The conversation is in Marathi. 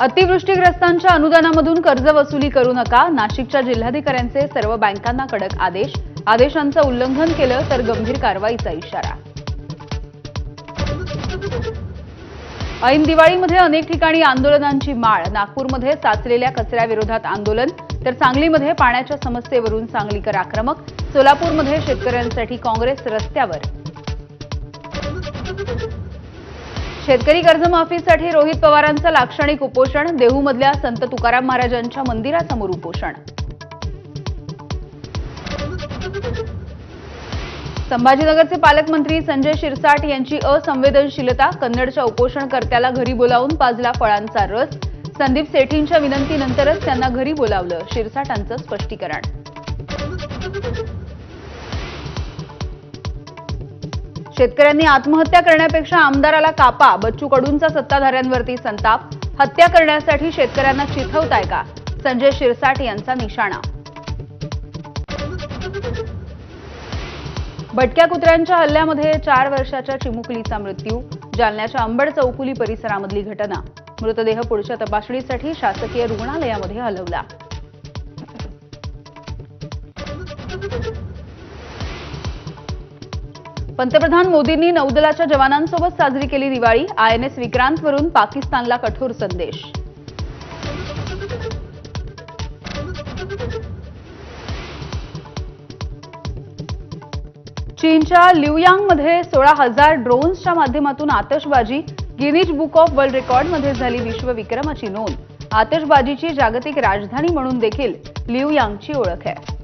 अतिवृष्टीग्रस्तांच्या अनुदानामधून कर्ज वसुली करू नका. नाशिकच्या जिल्हाधिकाऱ्यांचे सर्व बँकांना कडक आदेश. आदेशांचं उल्लंघन केलं तर गंभीर कारवाईचा इशारा. ऐन दिवाळीमध्ये अनेक ठिकाणी आंदोलनांची माळ. नागपूरमध्ये साचलेल्या कचऱ्याविरोधात आंदोलन, तर सांगलीमध्ये पाण्याच्या समस्येवरून सांगलीकर आक्रमक. सोलापूरमध्ये शेतकऱ्यांसाठी काँग्रेस रस्त्यावर. शेतकरी कर्जमाफीसाठी रोहित पवारांचं लाक्षणिक उपोषण. देहूमधल्या संत तुकाराम महाराजांच्या मंदिरासमोर उपोषण. संभाजीनगरचे पालकमंत्री संजय शिरसाट यांची असंवेदनशीलता. कन्नडच्या उपोषणकर्त्याला घरी बोलावून पाजला फळांचा रस. संदीप सेठींच्या विनंतीनंतरच त्यांना घरी बोलावलं. शिरसाटांचं स्पष्टीकरण. शेतकऱ्यांनी आत्महत्या करण्यापेक्षा आमदाराला कापा. बच्चू कडूंचा सत्ताधाऱ्यांवरती संताप. हत्या करण्यासाठी शेतकऱ्यांना चिथवताय का? संजय शिरसाट यांचा निशाणा. भटक्या कुत्र्यांच्या हल्ल्यामध्ये 4 वर्षाच्या चिमुकलीचा मृत्यू. जालन्याच्या अंबड चौफुली परिसरामधली घटना. मृतदेह पुढच्या तपासणीसाठी शासकीय रुग्णालयामध्ये हलवला. पंतप्रधान मोदींनी नौदलाच्या जवानांसोबत साजरी केली दिवाळी. INS विक्रांतवरून पाकिस्तानला कठोर संदेश. चीनच्या ल्युयांगमध्ये 16,000 ड्रोन्सच्या माध्यमातून आतषबाजी. गिनीज बुक ऑफ वर्ल्ड रेकॉर्डमध्ये झाली विश्वविक्रमाची नोंद. आतषबाजीची जागतिक राजधानी म्हणून देखील ल्युयांगची ओळख आहे.